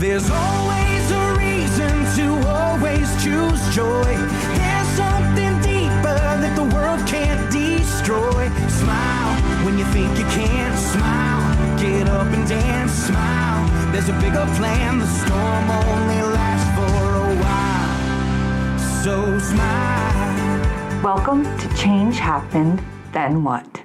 There's always a reason to always choose joy. There's something deeper that the world can't destroy. Smile when you think you can't. Smile, get up and dance. Smile, there's a bigger plan. The storm only lasts for a while. So smile. Welcome to Change Happened, Then What?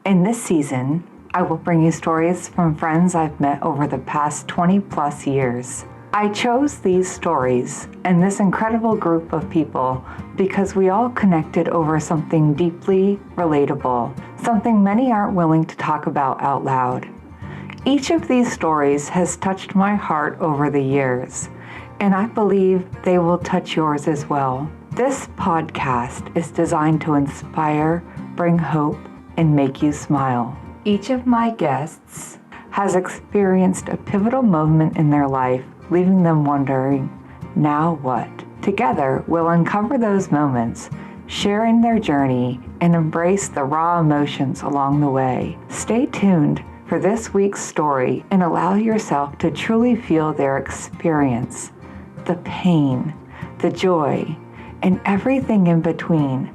In this season, I will bring you stories from friends I've met over the past 20 plus years. I chose these stories and this incredible group of people because we all connected over something deeply relatable, something many aren't willing to talk about out loud. Each of these stories has touched my heart over the years, and I believe they will touch yours as well. This podcast is designed to inspire, bring hope, and make you smile. Each of my guests has experienced a pivotal moment in their life, leaving them wondering, now what? Together, we'll uncover those moments, sharing their journey, and embrace the raw emotions along the way. Stay tuned for this week's story and allow yourself to truly feel their experience, the pain, the joy, and everything in between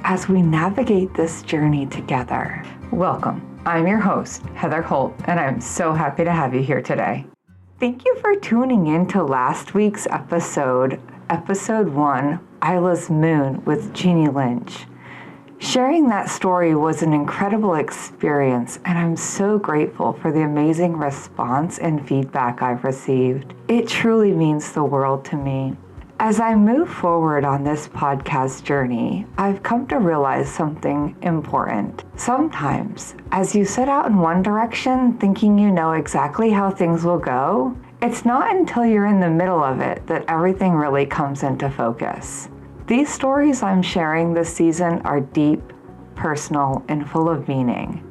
as we navigate this journey together. Welcome. I'm your host, Heather Holt, and I'm so happy to have you here today. Thank you for tuning in to last week's episode 1, Isla's Moon with Jeannie Lynch. Sharing that story was an incredible experience, and I'm so grateful for the amazing response and feedback I've received. It truly means the world to me. As I move forward on this podcast journey, I've come to realize something important. Sometimes, as you set out in one direction thinking you know exactly how things will go, it's not until you're in the middle of it that everything really comes into focus. These stories I'm sharing this season are deep, personal, and full of meaning,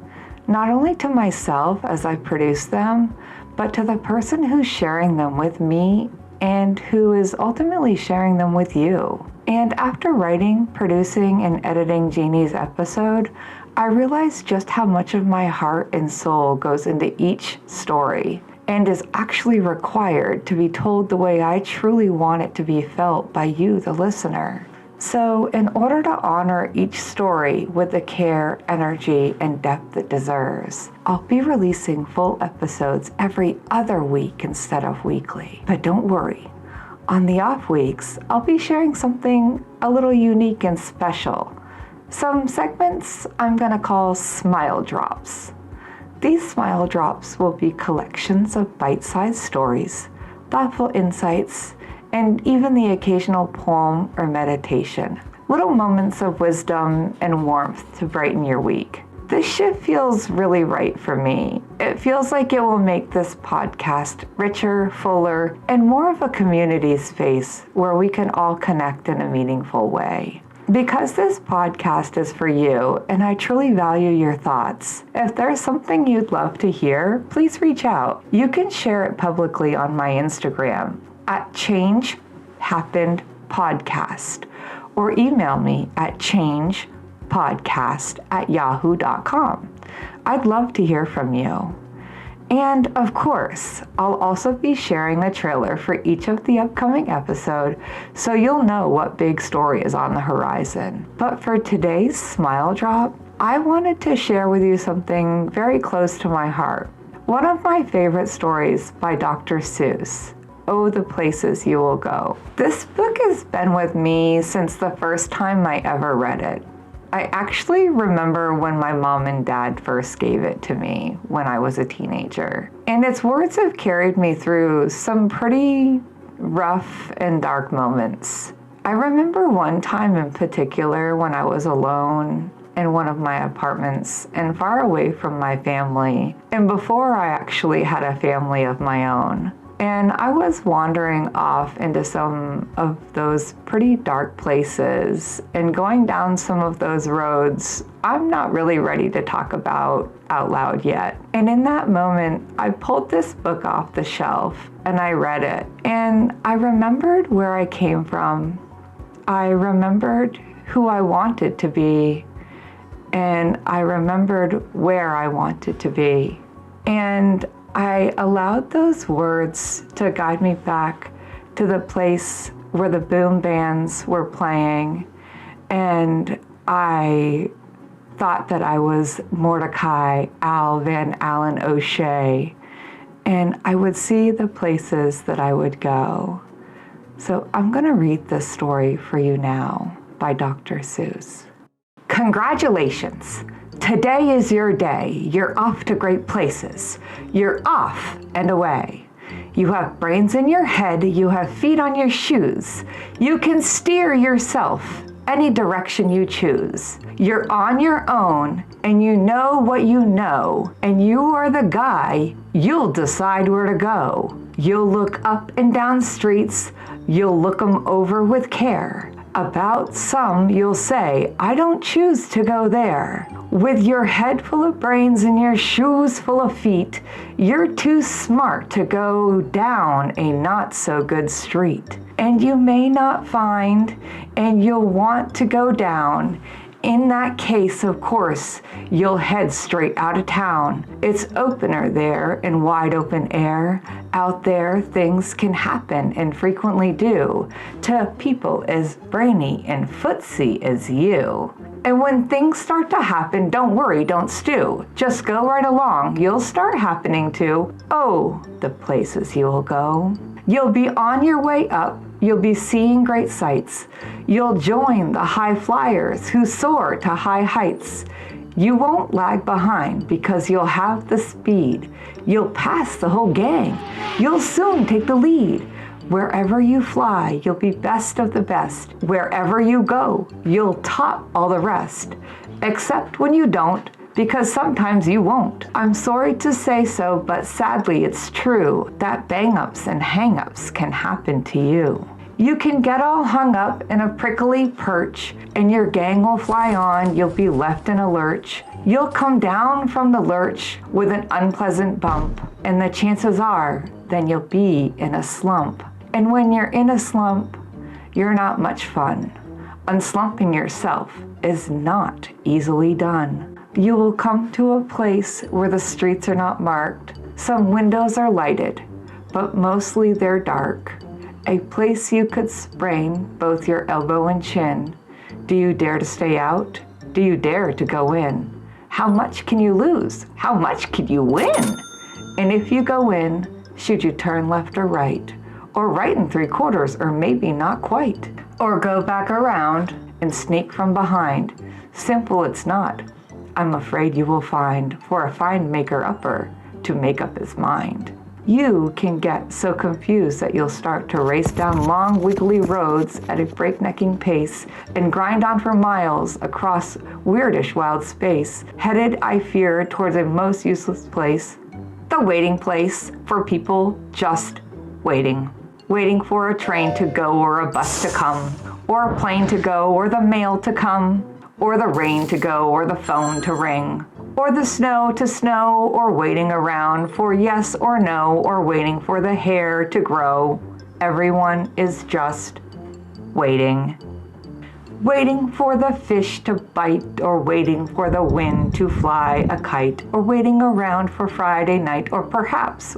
not only to myself as I produce them, but to the person who's sharing them with me and who is ultimately sharing them with you. And after writing, producing, and editing Jeannie's episode, I realized just how much of my heart and soul goes into each story and is actually required to be told the way I truly want it to be felt by you, the listener. So in order to honor each story with the care, energy, and depth it deserves, I'll be releasing full episodes every other week instead of weekly. But don't worry, on the off weeks, I'll be sharing something a little unique and special. Some segments I'm gonna call Smile Drops. These Smile Drops will be collections of bite-sized stories, thoughtful insights, and even the occasional poem or meditation. Little moments of wisdom and warmth to brighten your week. This shift feels really right for me. It feels like it will make this podcast richer, fuller, and more of a community space where we can all connect in a meaningful way. Because this podcast is for you, and I truly value your thoughts, if there's something you'd love to hear, please reach out. You can share it publicly on my Instagram at Change Happened Podcast, or email me at changepodcast@yahoo.com. I'd love to hear from you. And of course, I'll also be sharing the trailer for each of the upcoming episode, so you'll know what big story is on the horizon. But for today's Smile Drop, I wanted to share with you something very close to my heart. One of my favorite stories by Dr. Seuss, Oh, the Places You Will Go. This book has been with me since the first time I ever read it. I actually remember when my mom and dad first gave it to me when I was a teenager. And its words have carried me through some pretty rough and dark moments. I remember one time in particular when I was alone in one of my apartments and far away from my family, and before I actually had a family of my own. And I was wandering off into some of those pretty dark places and going down some of those roads I'm not really ready to talk about out loud yet. And in that moment, I pulled this book off the shelf and I read it. And I remembered where I came from. I remembered who I wanted to be. And I remembered where I wanted to be. And I allowed those words to guide me back to the place where the boom bands were playing, and I thought that I was Mordecai Al Van Allen O'Shea, and I would see the places that I would go. So I'm going to read this story for you now by Dr. Seuss. Congratulations! Today is your day. You're off to great places. You're off and away. You have brains in your head. You have feet on your shoes. You can steer yourself any direction you choose. You're on your own and you know what you know, and you are the guy. You'll decide where to go. You'll look up and down streets. You'll look them over with care. About some you'll say, I don't choose to go there. With your head full of brains and your shoes full of feet, you're too smart to go down a not so good street. And you may not find, and you'll want to go down. In that case, of course, you'll head straight out of town. It's opener there in wide open air. Out there, things can happen and frequently do to people as brainy and footsy as you. And when things start to happen, don't worry, don't stew. Just go right along. You'll start happening too. Oh, the places you'll go. You'll be on your way up. You'll be seeing great sights. You'll join the high flyers who soar to high heights. You won't lag behind because you'll have the speed. You'll pass the whole gang. You'll soon take the lead. Wherever you fly, you'll be best of the best. Wherever you go, you'll top all the rest. Except when you don't, because sometimes you won't. I'm sorry to say so, but sadly it's true that bang-ups and hang-ups can happen to you. You can get all hung up in a prickly perch, and your gang will fly on. You'll be left in a lurch. You'll come down from the lurch with an unpleasant bump, and the chances are then you'll be in a slump. And when you're in a slump, you're not much fun. Unslumping yourself is not easily done. You will come to a place where the streets are not marked. Some windows are lighted, but mostly they're dark. A place you could sprain both your elbow and chin. Do you dare to stay out? Do you dare to go in? How much can you lose? How much can you win? And if you go in, should you turn left or right? Or right and 3/4, or maybe not quite? Or go back around and sneak from behind? Simple it's not. I'm afraid you will find for a fine maker-upper to make up his mind. You can get so confused that you'll start to race down long, wiggly roads at a breaknecking pace and grind on for miles across weirdish wild space, headed, I fear, towards a most useless place, the waiting place for people just waiting. Waiting for a train to go or a bus to come, or a plane to go or the mail to come, or the rain to go or the phone to ring, or the snow to snow, or waiting around for yes or no, or waiting for the hair to grow. Everyone is just waiting. Waiting for the fish to bite, or waiting for the wind to fly a kite, or waiting around for Friday night, or perhaps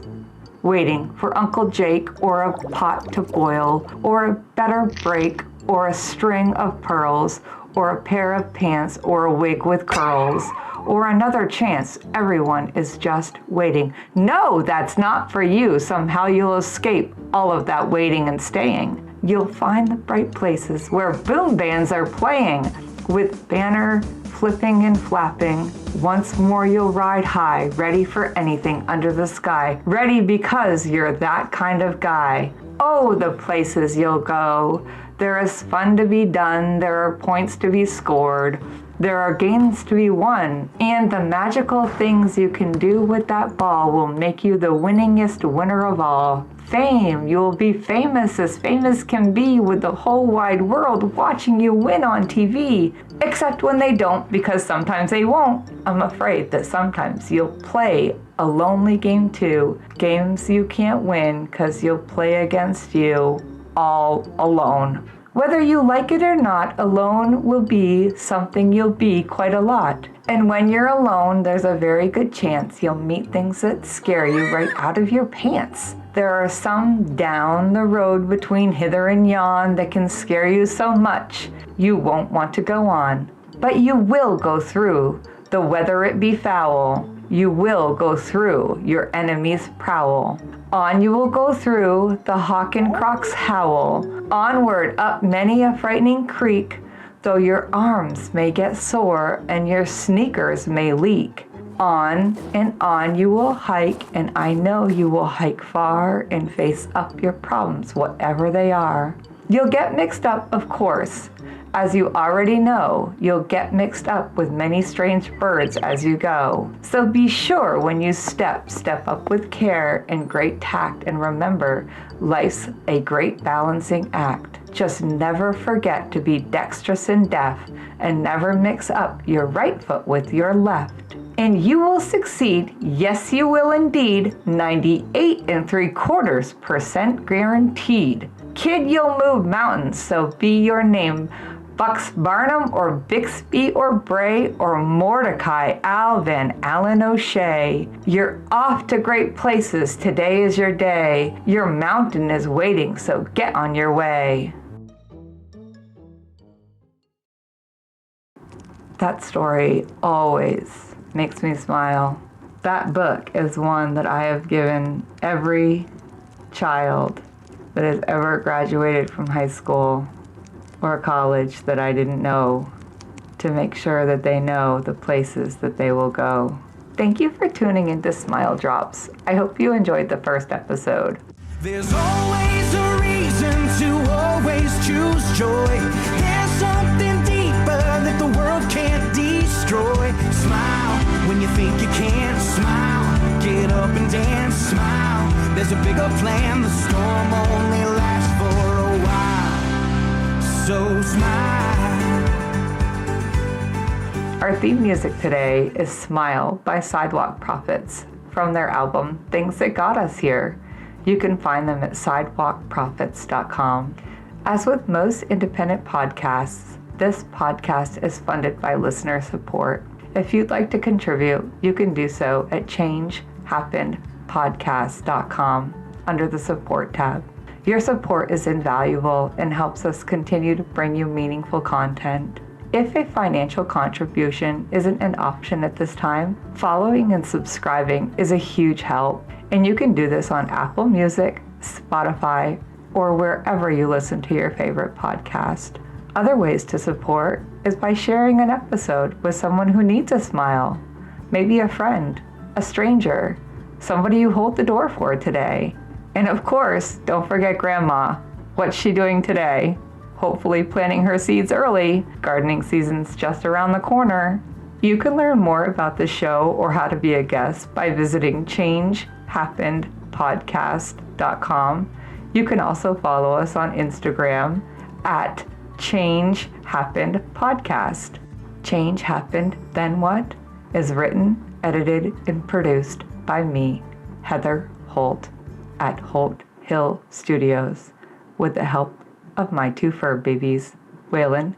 waiting for Uncle Jake, or a pot to boil, or a better break, or a string of pearls, or a pair of pants, or a wig with curls, or another chance. Everyone is just waiting. No, that's not for you. Somehow you'll escape all of that waiting and staying. You'll find the bright places where boom bands are playing, with banner flipping and flapping. Once more you'll ride high, ready for anything under the sky. Ready because you're that kind of guy. Oh, the places you'll go. There is fun to be done. There are points to be scored. There are gains to be won. And the magical things you can do with that ball will make you the winningest winner of all. Fame. You'll be famous as famous can be, with the whole wide world watching you win on TV. Except when they don't, because sometimes they won't. I'm afraid that sometimes you'll play a lonely game too. Games you can't win because you'll play against you all alone. Whether you like it or not, alone will be something you'll be quite a lot. And when you're alone, there's a very good chance you'll meet things that scare you right out of your pants. There are some down the road between hither and yon that can scare you so much you won't want to go on. But you will go through the whether it be foul. You will go through your enemy's prowl. On you will go through the hawk and croc's howl. Onward up many a frightening creek, though your arms may get sore and your sneakers may leak. On you will hike, and I know you will hike far and face up your problems, whatever they are. You'll get mixed up, of course. As you already know, you'll get mixed up with many strange birds as you go. So be sure when you step up with care and great tact, and remember, life's a great balancing act. Just never forget to be dexterous and deft, and never mix up your right foot with your left. And you will succeed, yes you will indeed, 98.75% guaranteed. Kid, you'll move mountains, so be your name Bucks Barnum or Bixby or Bray or Mordecai Alvin Allen O'Shea. You're off to great places, today is your day. Your mountain is waiting, so get on your way. That story always makes me smile. That book is one that I have given every child that has ever graduated from high school or college that I didn't know, to make sure that they know the places that they will go. Thank you for tuning into Smile Drops. I hope you enjoyed the first episode. There's always a reason to always choose joy. There's something deeper that the world can't destroy. Smile when you think you can't. Smile, get up and dance. Smile, there's a bigger plan. The storm only lasts for a while. So smile. Our theme music today is Smile by Sidewalk Prophets from their album Things That Got Us Here. You can find them at sidewalkprophets.com. As with most independent podcasts, this podcast is funded by listener support. If you'd like to contribute, you can do so at changehappenedpodcast.com under the support tab. Your support is invaluable and helps us continue to bring you meaningful content. If a financial contribution isn't an option at this time, following and subscribing is a huge help, and you can do this on Apple Music, Spotify, or wherever you listen to your favorite podcast. Other ways to support is by sharing an episode with someone who needs a smile, maybe a friend, a stranger, somebody you hold the door for today. And of course, don't forget Grandma. What's she doing today? Hopefully planting her seeds early. Gardening season's just around the corner. You can learn more about the show or how to be a guest by visiting changehappenedpodcast.com. You can also follow us on Instagram at Change Happened Podcast. Change Happened, Then What? Is written, edited, and produced by me, Heather Holt, at Holt Hill Studios, with the help of my two fur babies, Waylon